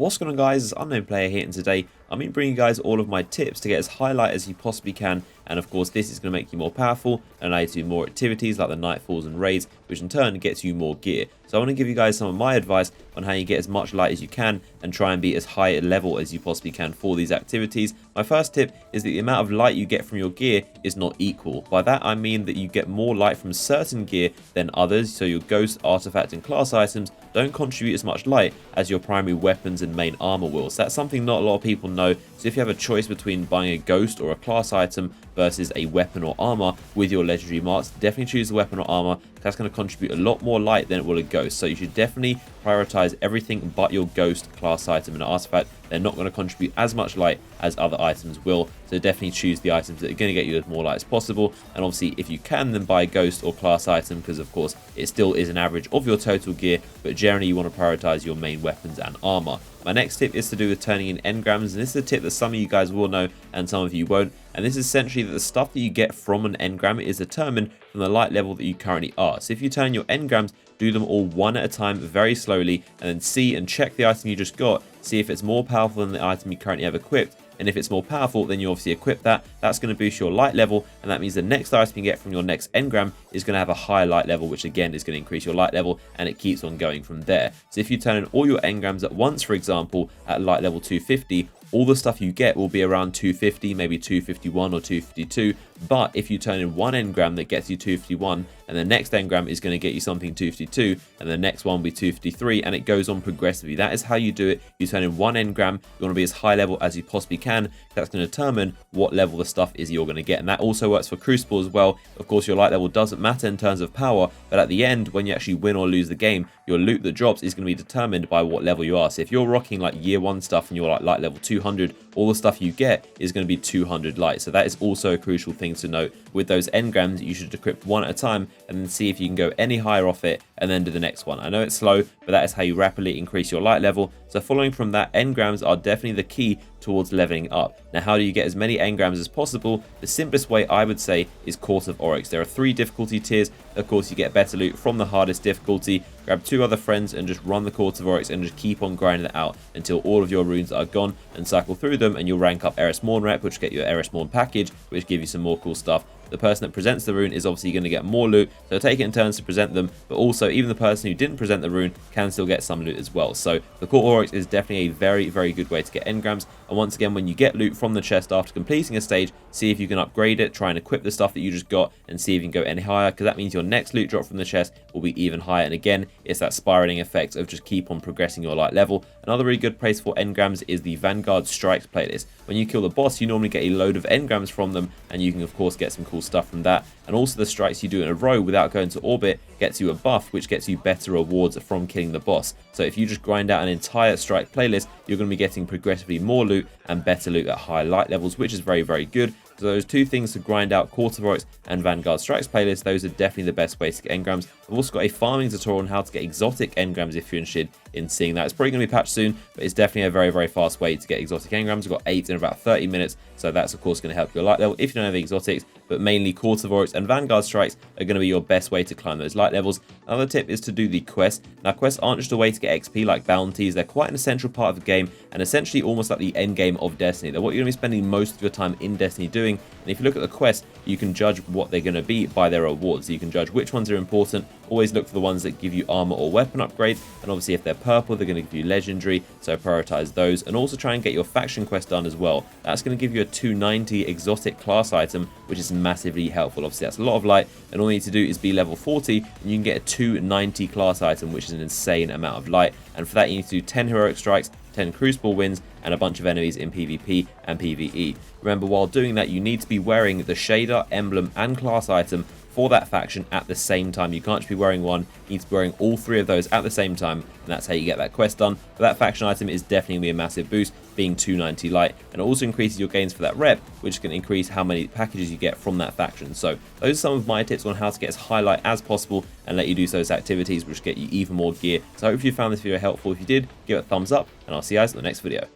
What's going on, guys? It's Unknown Player here, and today I'm going to bring you guys all of my tips to get as high light as you possibly can, and of course this is going to make you more powerful and allow you to do more activities like the nightfalls and raids, which in turn gets you more gear. So I want to give you guys some of my advice on how you get as much light as you can and try and be as high a level as you possibly can for these activities. My first tip is that the amount of light you get from your gear is not equal. By that I mean that you get more light from certain gear than others, so your ghost, artifact and class items don't contribute as much light as your primary weapons and main armor will. So that's something not a lot of people know. So if you have a choice between buying a ghost or a class item versus a weapon or armor with your legendary marks, definitely choose the weapon or armor. That's going to contribute a lot more light than it will a ghost. So you should definitely prioritize everything but your ghost, class item and artifact. They're not going to contribute as much light as other items will. So definitely choose the items that are going to get you as more light as possible. And obviously if you can, then buy a ghost or class item, because of course it still is an average of your total gear, but generally you want to prioritize your main weapons and armor. My next tip is to do with turning in engrams, and this is a tip that some of you guys will know and some of you won't. And this is essentially that the stuff that you get from an engram is determined from the light level that you currently are. So if you turn your engrams, do them all one at a time very slowly, and then see and check the item you just got, see if it's more powerful than the item you currently have equipped. And if it's more powerful, then you obviously equip that. That's going to boost your light level, and that means the next item you get from your next engram is going to have a higher light level, which again is going to increase your light level, and it keeps on going from there. So if you turn in all your engrams at once, for example, at light level 250, all the stuff you get will be around 250, maybe 251 or 252. But if you turn in one engram that gets you 251, and the next engram is going to get you something 252, and the next one will be 253, and it goes on progressively. That is how you do it. You turn in one engram, you want to be as high level as you possibly can. That's going to determine what level the stuff is you're going to get. And that also works for Crucible as well. Of course, your light level doesn't matter in terms of power, but at the end, when you actually win or lose the game, your loot that drops is going to be determined by what level you are. So if you're rocking like year 1 stuff and you're like light level 200, all the stuff you get is going to be 200 light. So that is also a crucial thing to note. With those engrams, you should equip one at a time and then see if you can go any higher off it and then do the next one. I know it's slow, but that is how you rapidly increase your light level. So following from that, engrams are definitely the key towards leveling up. Now, how do you get as many engrams as possible? The simplest way, I would say, is Court of Oryx. There are 3 difficulty tiers. Of course, you get better loot from the hardest difficulty. Grab 2 other friends and just run the Court of Oryx and just keep on grinding it out until all of your runes are gone, and cycle through them, and you'll rank up Eris Morn rep, which will get you an Eris Morn package, which give you some more cool stuff. The person that presents the rune is obviously going to get more loot, so take it in turns to present them, but also even the person who didn't present the rune can still get some loot as well. So the Court of Oryx is definitely a very, very good way to get engrams. And once again, when you get loot from the chest after completing a stage, see if you can upgrade it, try and equip the stuff that you just got, and see if you can go any higher, because that means your next loot drop from the chest will be even higher. And again, it's that spiraling effect of just keep on progressing your light level. Another really good place for engrams is the Vanguard Strikes playlist. When you kill the boss, you normally get a load of engrams from them, and you can of course get some cool stuff from that. And also the strikes you do in a row without going to orbit gets you a buff, which gets you better rewards from killing the boss. So if you just grind out an entire strike playlist, you're going to be getting progressively more loot and better loot at higher light levels, which is very, very good. So those 2 things to grind out, Court of Oryx and Vanguard Strikes playlist, those are definitely the best ways to get engrams. I've also got a farming tutorial on how to get exotic engrams if you're interested in seeing that. It's probably going to be patched soon, but it's definitely a very, very fast way to get exotic engrams. We've got 8 in about 30 minutes, so that's of course going to help your light level if you don't have the exotics, but mainly Court of Oryx and Vanguard Strikes are going to be your best way to climb those light levels. Another tip is to do the quests. Now, quests aren't just a way to get XP like bounties, they're quite an essential part of the game, and essentially almost like the end game of Destiny. They're what you're going to be spending most of your time in Destiny doing, and if you look at the quests, you can judge what they're going to be by their rewards. So you can judge which ones are important. Always look for the ones that give you armor or weapon upgrades, and obviously if they're purple, they're going to give you legendary, so prioritize those. And also try and get your faction quest done as well. That's going to give you a 290 exotic class item, which is massively helpful. Obviously that's a lot of light, and all you need to do is be level 40 and you can get a 290 class item, which is an insane amount of light. And for that you need to do 10 heroic strikes, 10 crucible wins, and a bunch of enemies in PvP and PvE. Remember, while doing that, you need to be wearing the shader, emblem, and class item for that faction at the same time. You can't just be wearing one, you need to be wearing all 3 of those at the same time, and that's how you get that quest done. But that faction item is definitely going to be a massive boost, being 290 light, and it also increases your gains for that rep, which is going to increase how many packages you get from that faction. So those are some of my tips on how to get as high light as possible and let you do those activities which get you even more gear. So I hope you found this video helpful. If you did, give it a thumbs up, and I'll see you guys in the next video.